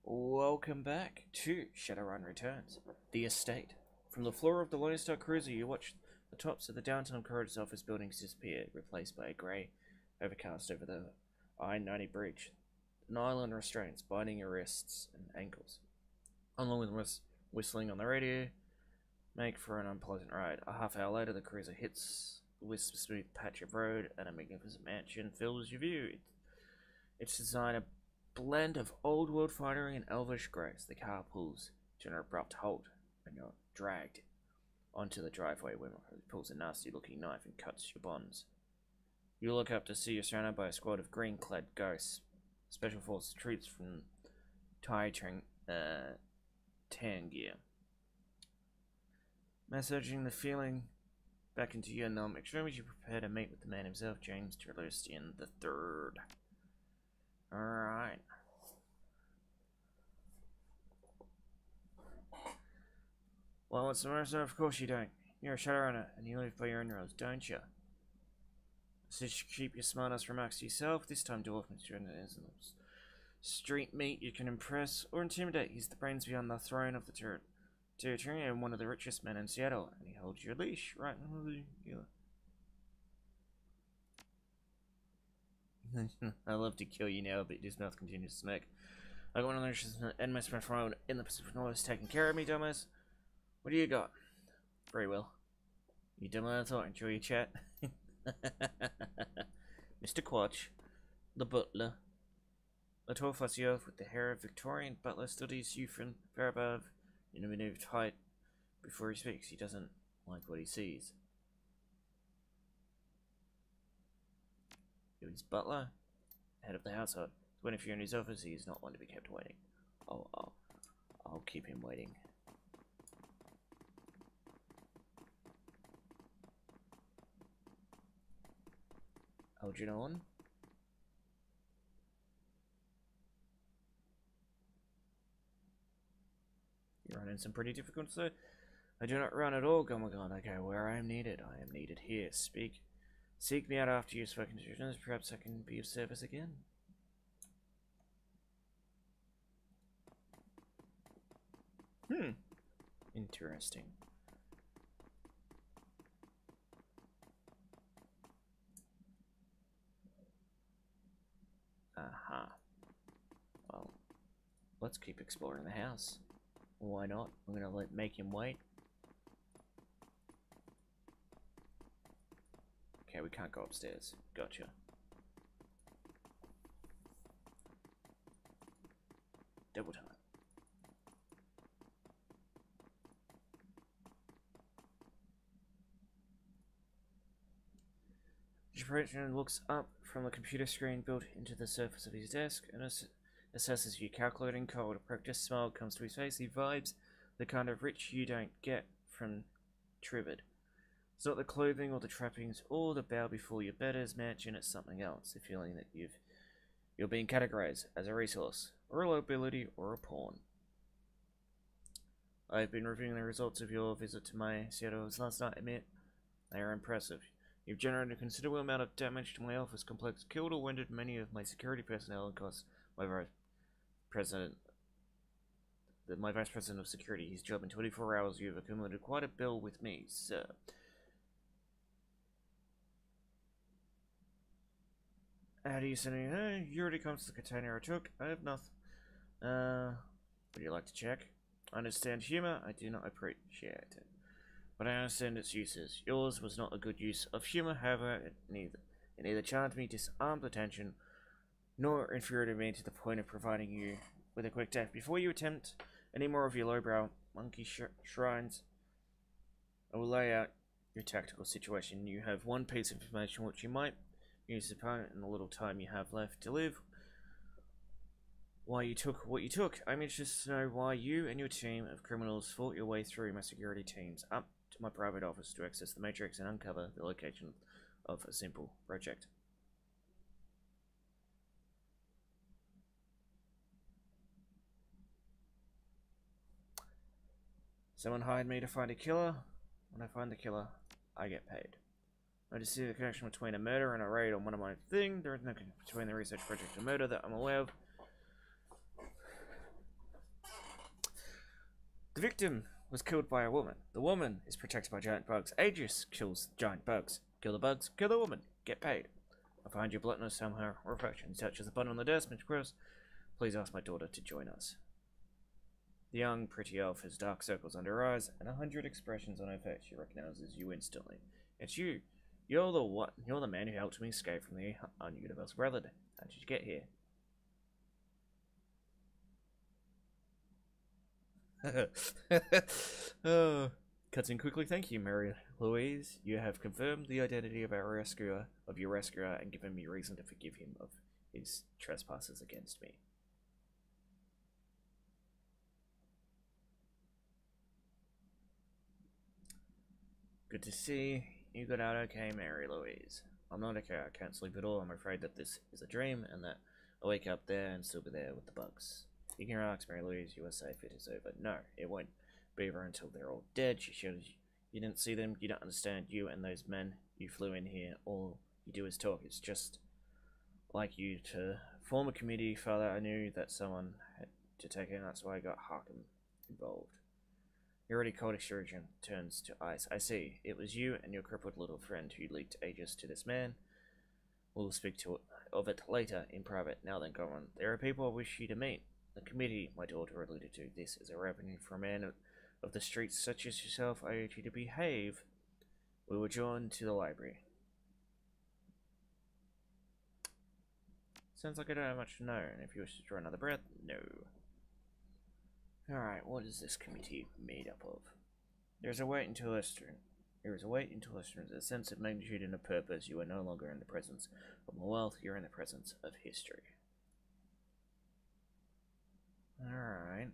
Welcome back to Shadowrun Returns, the estate. From the floor of the Lone Star Cruiser, you watch the tops of the downtown corridor's office buildings disappear, replaced by a grey overcast over the I-90 bridge. An island restraints binding your wrists and ankles, along with whistling on the radio, make for an unpleasant ride. A half hour later, the cruiser hits the wisp smooth patch of road, and a magnificent mansion fills your view. It's designed a blend of old world finery and elvish grace. The car pulls to an abrupt halt, and you're dragged onto the driveway where it pulls a nasty looking knife and cuts your bonds. You look up to see you're surrounded by a squad of green clad ghosts, special forces troops from tan gear. Messaging the feeling back into your numb extremities, you prepare to meet with the man himself, James Terlustian the Third. Alright. Well, what's the matter? Of course you don't. You're a shadowrunner, and you live by your own rules, don't you? So you keep your smart-ass remarks to yourself. This time, dwarf street meat you can impress or intimidate. He's the brains behind the throne of the territory and one of the richest men in Seattle, and he holds your leash right in the I love to kill you now, but his mouth continues to smack. I got one of the richest and most powerful in the Pacific Northwest taking care of me, dumbass. What do you got? Very well. You dumbass, I enjoy your chat. Mr. Quatch, the butler. The tall fussy elf with the hair of Victorian butler studies you from far above in a maneuved height. Before he speaks, he doesn't like what he sees. His butler, head of the household. When if you're in his office, he is not one to be kept waiting. I'll keep him waiting. Algernon. You're running some pretty difficult, so I do not run at all, Gormagone. I go where I am needed. I am needed here. Seek me out after you've spoken to your perhaps I can be of service again. Interesting. Well, let's keep exploring the house. Why not? I'm gonna make him wait. Okay, we can't go upstairs. Gotcha. Double time. Japan looks up from the computer screen built into the surface of his desk and assesses you. Calculating cold. A practiced smile comes to his face. He vibes the kind of rich you don't get from Tribid. It's not the clothing or the trappings or the bow before your betters mansion, it's something else. The feeling that you're being categorized as a resource, or a liability, or a pawn. I've been reviewing the results of your visit to my Seattle's last night. Admit they are impressive. You've generated a considerable amount of damage to my office complex, killed or wounded many of my security personnel, and cost my vice president of security his job in 24 hours. You've accumulated quite a bill with me, sir. How do you send me? Hey, you already comes to the container I took. I have nothing. Would you like to check? I understand humor. I do not appreciate it, but I understand its uses. Yours was not a good use of humor. However, it neither charmed me, disarmed the tension, nor infuriated me to the point of providing you with a quick death. Before you attempt any more of your lowbrow monkey shrines, I will lay out your tactical situation. You have one piece of information which you might use the opponent in the little time you have left to live. Why you took what you took. I'm interested to know why you and your team of criminals fought your way through my security teams up to my private office to access the Matrix and uncover the location of a simple project. Someone hired me to find a killer. When I find the killer, I get paid. I just see the connection between a murder and a raid on one of my thing. There is no connection between the research project and murder that I'm aware of. The victim was killed by a woman. The woman is protected by giant bugs. Aegis kills giant bugs. Kill the bugs, kill the woman. Get paid. I find your bluntness somehow refreshing. He touches the button on the desk, Mr. Gross. Please ask my daughter to join us. The young, pretty elf has dark circles under her eyes and 100 expressions on her face. She recognizes you instantly. It's you. You're the what? You're the man who helped me escape from the universal brotherhood. How did you get here? Oh. Cuts in quickly. Thank you, Mary Louise. You have confirmed the identity of our rescuer, and given me reason to forgive him of his trespasses against me. Good to see you got out okay, Mary Louise. I'm not okay. I can't sleep at all. I'm afraid that this is a dream and that I'll wake up there and still be there with the bugs. You can relax, Mary Louise. You are safe. It is over. No, it won't be over until they're all dead. She shows you didn't see them. You don't understand. You and those men. You flew in here. All you do is talk. It's just like you to form a committee. Father, I knew that someone had to take it, and that's why I got Harkham involved. Your already cold extrusion turns to ice. I see. It was you and your crippled little friend who leaked Aegis to this man. We'll speak of it later in private. Now then, go on. There are people I wish you to meet. The committee my daughter alluded to. This is a revenue for a man of the streets such as yourself. I urge you to behave. We will join to the library. Sounds like I don't have much to know, and if you wish to draw another breath, no. Alright, what is this committee made up of? There is a weight until Western. There is a weight until Western. A sense of magnitude and a purpose. You are no longer in the presence of wealth, you're in the presence of history. Alright.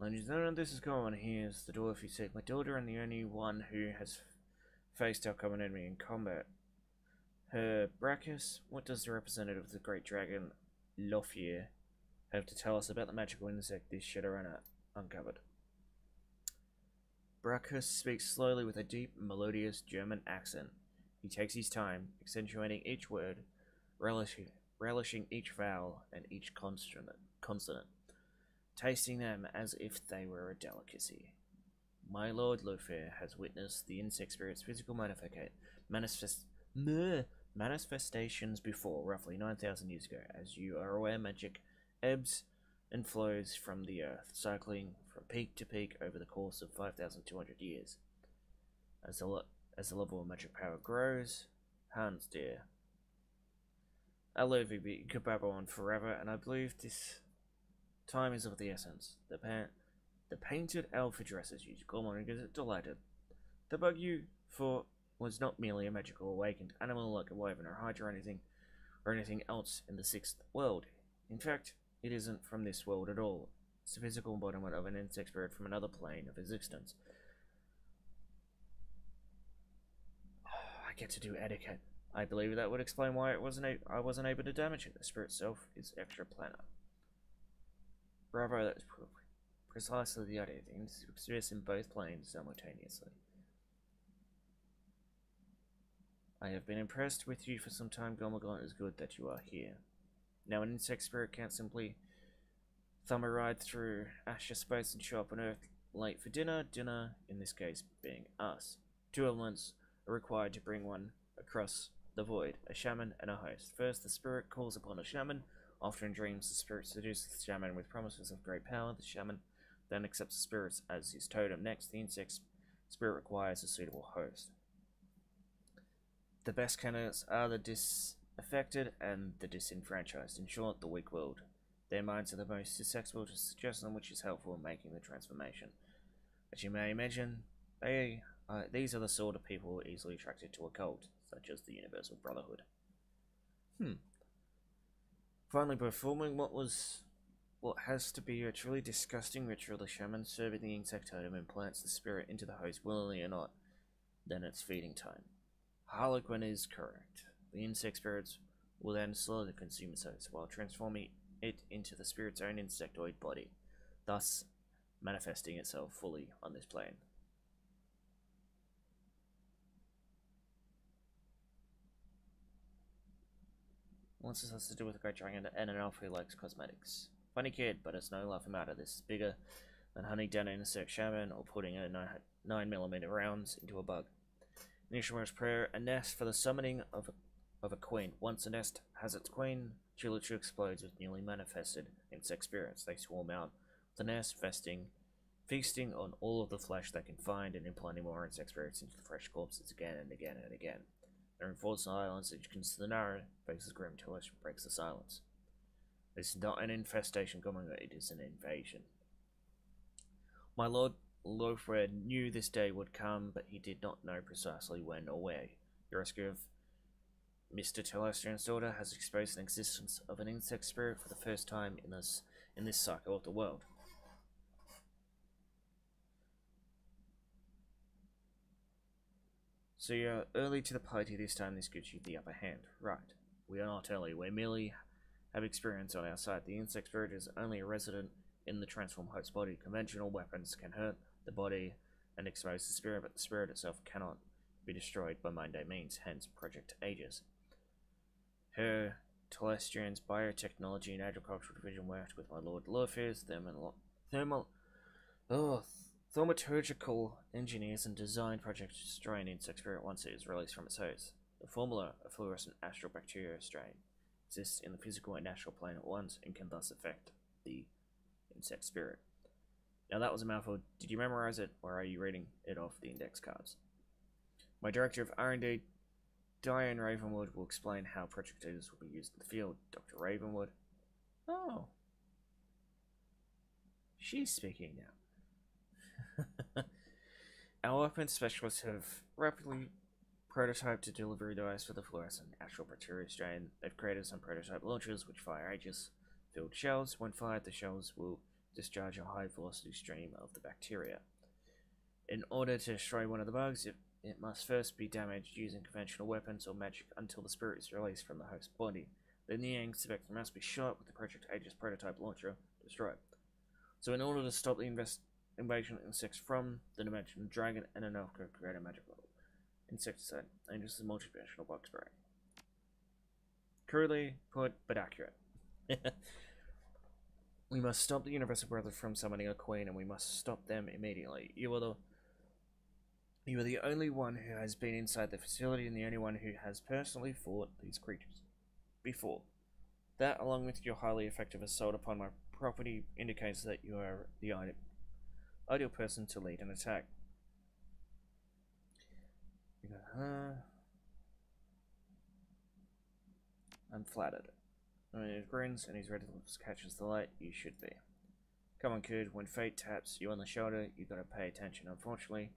Ladies and gentlemen, this is going. Here's the dwarf who saved my daughter and the only one who has faced our common enemy in combat. Her Brachus, what does the representative of the great dragon, Lothier, have to tell us about the magical insect this Shadowrunner uncovered? Brachus speaks slowly with a deep, melodious German accent. He takes his time, accentuating each word, relishing each vowel and each consonant, tasting them as if they were a delicacy. My lord Lothier has witnessed the insect spirit's physical manifestations before, roughly 9,000 years ago. As you are aware, magic ebbs and flows from the earth, cycling from peak to peak over the course of 5,200 years. As the level of magic power grows, Hans dear, our Lothier could babble on forever, and I believe this time is of the essence. The painted elf addresses you. Gormagone is delighted. The bug you fought was not merely a magical awakened animal like a wyvern or hydra or anything else in the sixth world. In fact, it isn't from this world at all. It's the physical embodiment of an insect spirit from another plane of existence. I get to do etiquette. I believe that would explain why I wasn't able to damage it. The spirit itself is extraplanar. Bravo, that's precisely the idea. Things exist in both planes simultaneously. I have been impressed with you for some time, Gormagone. It is good that you are here. Now, an insect spirit can't simply thumb a ride through Asher space and show up on Earth late for dinner, in this case, being us. Two elements are required to bring one across the void, a shaman and a host. First, the spirit calls upon a shaman. Often in dreams, the spirit seduces the shaman with promises of great power. The shaman then accepts the spirits as his totem. Next, the insect spirit requires a suitable host. The best candidates are the disaffected and the disenfranchised. In short, the weak-willed. Their minds are the most susceptible to suggestion, which is helpful in making the transformation. As you may imagine, these are the sort of people easily attracted to a cult, such as the Universal Brotherhood. Finally, performing what has to be a truly disgusting ritual, the shaman serving the insect totem implants the spirit into the host willingly or not. Then it's feeding time. Harlequin is correct. The insect spirits will then slowly consume its host while transforming it into the spirit's own insectoid body, thus manifesting itself fully on this plane. What's this has to do with a great dragon and an elf who likes cosmetics? Funny kid, but it's no laughing matter. This is bigger than hunting down an insect shaman or putting a 9mm rounds into a bug. Nishimura's prayer, a nest for the summoning of a queen. Once a nest has its queen, Chilichu explodes with newly manifested insect spirits. They swarm out the nest, feasting on all of the flesh they can find and implanting more insect spirits into the fresh corpses again and again and again. They're in full silence, as you can see the narrow faces grim to us breaks the silence. It's not an infestation, Gormagone, it is an invasion. My lord Lothred knew this day would come, but he did not know precisely when or where. The rescue of Mr. Telestrian's daughter has exposed an existence of an insect spirit for the first time in this cycle of the world. So you're early to the party this time. This gives you the upper hand. Right. We are not early. We merely have experience on our side. The insect spirit is only a resident in the transformed host body. Conventional weapons can hurt the body and expose the spirit, but the spirit itself cannot be destroyed by mundane means, hence Project Aegis. Her Telestrian's biotechnology and agricultural division worked with my lord Lurfier's thaumaturgical engineers and designed Project Strain insect spirit once it is released from its host. The formula, a fluorescent astral bacteria strain, exists in the physical and astral plane at once and can thus affect the insect spirit. Now that was a mouthful. Did you memorize it, or are you reading it off the index cards? My director of R&D, Diane Ravenwood, will explain how Project Aegis will be used in the field. Dr. Ravenwood. Oh. She's speaking now. Our weapons specialists have rapidly prototyped a delivery device for the fluorescent astral bacteria strain. They've created some prototype launchers which fire Aegis-filled shells. When fired, the shells will discharge a high-velocity stream of the bacteria. In order to destroy one of the bugs, it must first be damaged using conventional weapons or magic until the spirit is released from the host body. Then the insect must be shot with the Project Aegis prototype launcher destroyed. So in order to stop the invasion of insects from the dimension, Dragon and an elf could create a magical insecticide. Aegis is a multi-dimensional bug spray. Crudely put, but accurate. We must stop the Universal Brother from summoning a queen, and we must stop them immediately. You are the only one who has been inside the facility and the only one who has personally fought these creatures before. That, along with your highly effective assault upon my property, indicates that you are the ideal person to lead an attack. I'm flattered. When he grins and his red lips catches the light, you should be. Come on, kid. When fate taps you on the shoulder, you gotta pay attention. Unfortunately,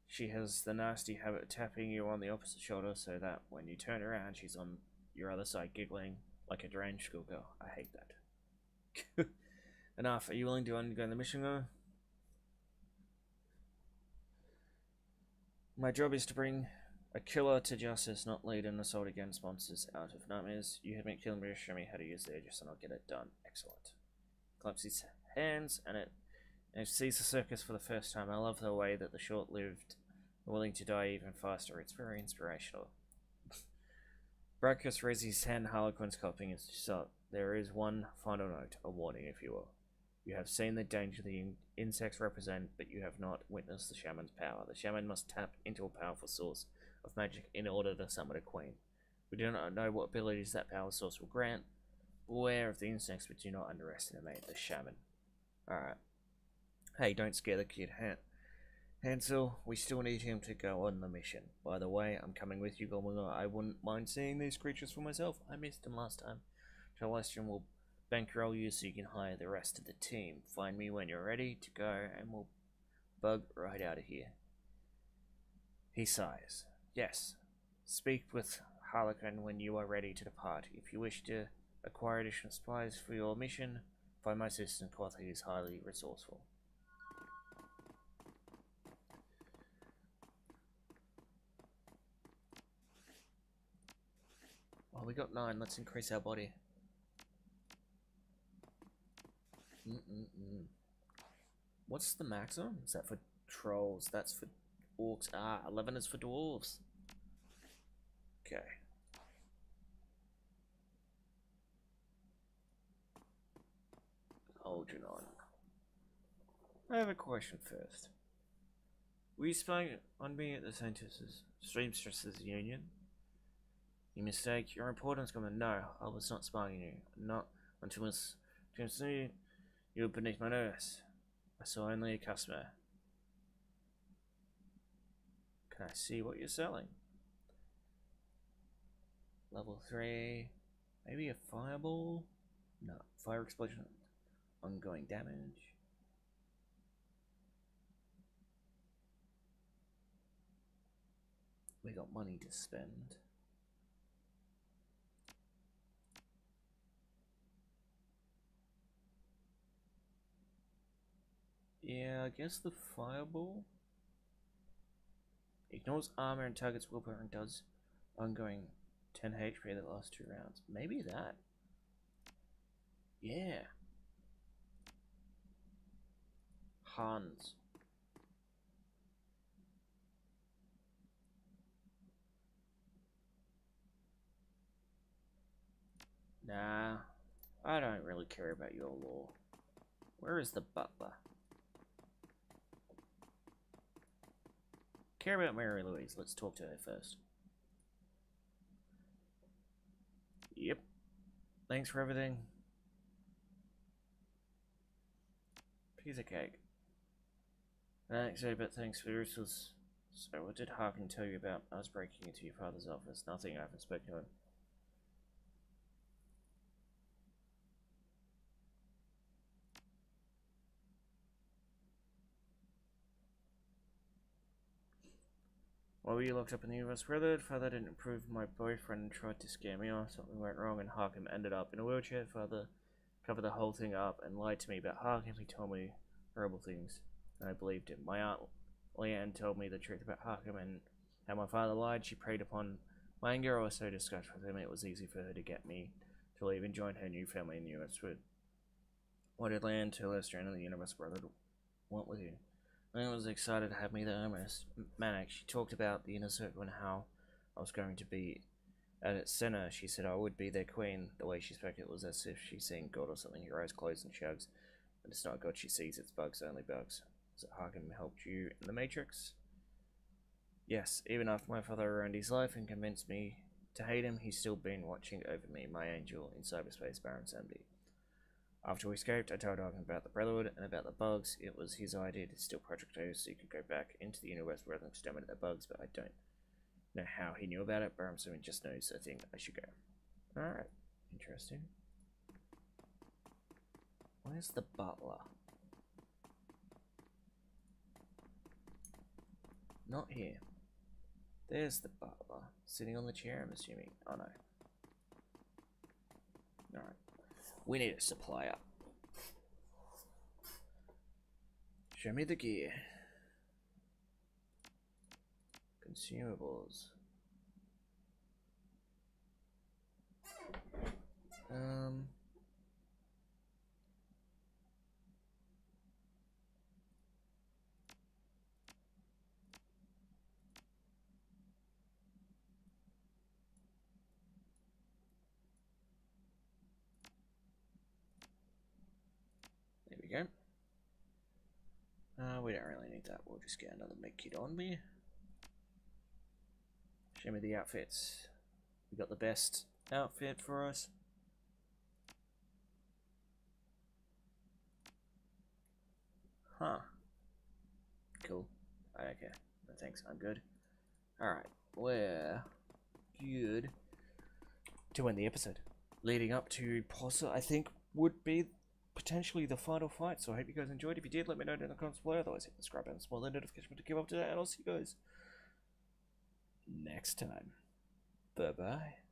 she has the nasty habit of tapping you on the opposite shoulder so that when you turn around, she's on your other side giggling like a deranged schoolgirl. I hate that. Enough. Are you willing to undergo the mission, though? My job is to bring a killer to justice, not lead an assault against monsters out of nightmares. You have been killing me to show me how to use the Aegis and I'll get it done. Excellent. Claps his hands and it sees the circus for the first time. I love the way that the short-lived are willing to die even faster. It's very inspirational. Brachus raises his hand, Harlequin's copying his shot. There is one final note, a warning if you will. You have seen the danger the insects represent, but you have not witnessed the shaman's power. The shaman must tap into a powerful source of magic in order to summon a queen. We do not know what abilities that power source will grant. Beware of the insects, but do not underestimate the shaman. Alright. Hey, don't scare the kid, Hansel. We still need him to go on the mission. By the way, I'm coming with you, Gormagone. I wouldn't mind seeing these creatures for myself. I missed them last time. Celestian will bankroll you so you can hire the rest of the team. Find me when you're ready to go and we'll bug right out of here. He sighs. Yes. Speak with Harlequin when you are ready to depart. If you wish to acquire additional supplies for your mission, find my assistant. Quality is highly resourceful. Oh, we got 9. Let's increase our body. What's the maximum? Is that for trolls? That's for orcs. Ah, 11 is for dwarves. Okay. Algernon. I have a question first. Were you spying on me at the Seamstresses Union? You mistake. Your importance coming. No, I was not spying on you. Not until Miss James knew you were beneath my nose. I saw only a customer. Can I see what you're selling? Level 3. Maybe a fireball? No. Fire explosion. Ongoing damage. We got money to spend. Yeah, I guess the fireball ignores armor and targets willpower and does ongoing 10 HP the last 2 rounds. Maybe that. Yeah. Hans. Nah, I don't really care about your lore. Where is the butler? Care about Mary Louise. Let's talk to her first. Yep. Thanks for everything. Piece of cake. Thanks, but thanks for ruthless. So what did Harkin tell you about us breaking into your father's office? Nothing. I haven't spoken to him. While we locked up in the universe brotherhood, Father didn't approve my boyfriend and tried to scare me off. Something went wrong and Harkin ended up in a wheelchair. Father covered the whole thing up and lied to me about Harkin. He told me horrible things, and I believed him. My aunt Leanne told me the truth about Harkin and how my father lied. She preyed upon my anger. I was so disgusted with him, it was easy for her to get me to leave and join her new family in the US. Why did Leanne tell her stranded in the universe brotherhood went with you? Leanne was excited to have me there. Manic. She talked about the inner circle and how I was going to be at its center. She said I would be their queen. The way she spoke, it was as if she's seeing God or something. Her eyes closed and shrugs. But it's not God she sees, it's bugs, only bugs. Was it Harkin helped you in the Matrix? Yes, even after my father ruined his life and convinced me to hate him, he's still been watching over me, my angel, in cyberspace, Baron Samedi. After we escaped, I told Harkin about the Brotherhood and about the bugs. It was his idea to steal Project O so he could go back into the universe where they exterminate the bugs, but I don't know how he knew about it, but I'm assuming just knows. I think I should go. Alright, interesting. Where's the butler? Not here. There's the butler. Sitting on the chair, I'm assuming. Oh no. Alright. We need a supplier. Show me the gear. Consumables. There we go. We don't really need that. We'll just get another med kit on me. Show me the outfits. We got the best outfit for us. Huh. Cool. Okay. No thanks, I'm good. Alright, we're good to end the episode. Leading up to Possa, I think, would be potentially the final fight. So I hope you guys enjoyed. If you did, let me know in the comments below. Otherwise, hit the subscribe button, small notification to keep up to date, and I'll see you guys next time. Bye bye.